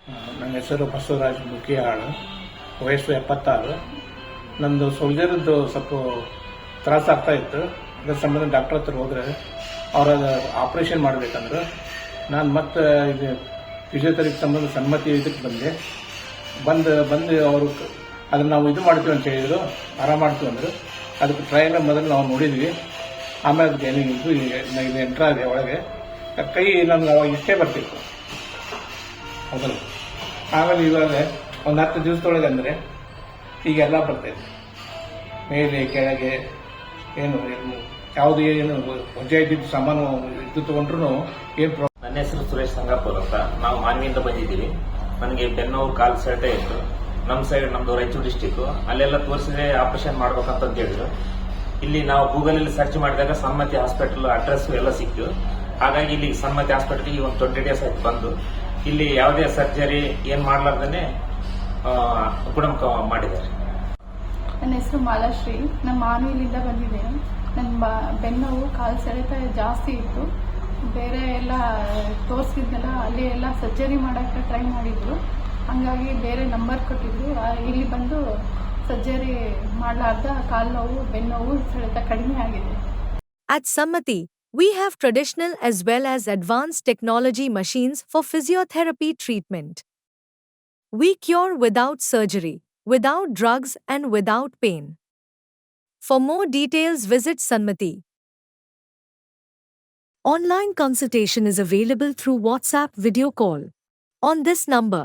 ನನ್ನ ಹೆಸರು ಬಸವರಾಜ್ ಮುಖಿಯಾಳು, ವಯಸ್ಸು 76. ನಂದು ಸೋಲ್ಜರ್ದು ಸ್ವಲ್ಪ ತ್ರಾಸ ಆಗ್ತಾ ಇತ್ತು. ಅದರ ಸಂಬಂಧ ಡಾಕ್ಟರ್ ಹತ್ರ ಹೋದ್ರೆ ಅವರ ಆಪರೇಷನ್ ಮಾಡಬೇಕಂದ್ರೆ ನಾನು ಮತ್ತೆ ಇದು ಫಿಸಿಯೋಥೆರಪಿ ಸಂಬಂಧ ಸನ್ಮತಿ ಇದಕ್ಕೆ ಬಂದು ಅವರು ಅದನ್ನು ನಾವು ಇದು ಮಾಡ್ತೀವಿ ಅಂತ ಹೇಳಿದ್ರು, ಆರಾಮ ಮಾಡ್ತೀವಿ ಅಂದ್ರೆ ಅದಕ್ಕೆ ಟ್ರಯಲ್ ಮೊದಲು ನಾವು ನೋಡಿದ್ವಿ. ಆಮೇಲೆ ಅದಕ್ಕೆ ಇದು ಎಂಟ್ರಾದೆ ಒಳಗೆ ಕೈ ನಮ್ಗೆ ಅವಾಗ ಇಷ್ಟೇ ಬರ್ತಿತ್ತು ಮೊದಲು. ಆಮೇಲೆ ಇವಾಗ ಒಂದು 10 ದಿವಸದೊಳಗೆ ಅಂದರೆ ಈಗೆಲ್ಲ ಬರ್ತೈತೆ, ಮೇಲೆ ಕೆಳಗೆ ಏನು ಏನು ವಜೆ ಇದ್ದಿದ್ದು ಸಾಮಾನು ಇದು ತೊಗೊಂಡ್ರು ಏನು ಪ್ರಾಬ್ಲಮ್. ನನ್ನ ಹೆಸರು ಸುರೇಶ್ ಸಂಗಾಪುರ್ ಅಂತ. ನಾವು ಮಾನ್ವಿಯಿಂದ ಬಂದಿದ್ದೀವಿ. ನನಗೆ ಬೆನ್ನೋವು ಕಾಲು ಸೆಳೆತ ಇತ್ತು. ನಮ್ಮ ಸೈಡ್ ನಮ್ದು ರಾಯಚೂರು ಡಿಸ್ಟಿಕ್, ಅಲ್ಲೆಲ್ಲ ತೋರಿಸಿದ್ರೆ ಆಪರೇಷನ್ ಮಾಡ್ಬೇಕಂತ ಹೇಳಿದ್ರು. ಇಲ್ಲಿ ನಾವು ಗೂಗಲಲ್ಲಿ ಸರ್ಚ್ ಮಾಡಿದಾಗ ಸನ್ಮತಿ ಹಾಸ್ಪಿಟಲ್ ಅಡ್ರೆಸ್ ಎಲ್ಲ ಸಿಕ್ತು. ಹಾಗಾಗಿ ಇಲ್ಲಿ ಸನ್ಮತಿ ಹಾಸ್ಪಿಟಲ್ಗೆ ಒಂದು 20 ಡೇಸ್ ಆಯ್ತು ಬಂದು. ಇಲ್ಲಿ ಯಾವುದೇ ಸರ್ಜರಿ ಏನ್ ಮಾಡ್ಲಾರ್ದೇ ಗುಣಮುಖ ಮಾಡಿದ್ದಾರೆ. ನನ್ನ ಹೆಸರು ಮಾಲಾಶ್ರೀ. ನಮ್ಮ ಮಾನವಿಲಿಂದ ಬಂದಿದ್ದೇನೆ. ನನ್ನ ಬೆನ್ನೋವು ಕಾಲು ಸೆಳೆತ ಜಾಸ್ತಿ ಇತ್ತು. ಬೇರೆ ಎಲ್ಲ ತೋರಿಸಿದ್ನೆಲ್ಲ ಅಲ್ಲಿ ಎಲ್ಲ ಸರ್ಜರಿ ಮಾಡೋಕ್ಕೆ ಟ್ರೈ ಮಾಡಿದ್ರು. ಹಂಗಾಗಿ ಬೇರೆ ನಂಬರ್ ಕೊಟ್ಟಿದ್ರು. ಇಲ್ಲಿ ಬಂದು ಸರ್ಜರಿ ಮಾಡಲಾರ್ದ ಕಾಲು ನೋವು, ಬೆನ್ನೋವು, ಸೆಳೆತ ಕಡಿಮೆ ಆಗಿದೆ. At Sammati, we have traditional as well as advanced technology machines for physiotherapy treatment. We cure without surgery, without drugs and without pain. For more details visit Sammati. Online consultation is available through WhatsApp video call on this number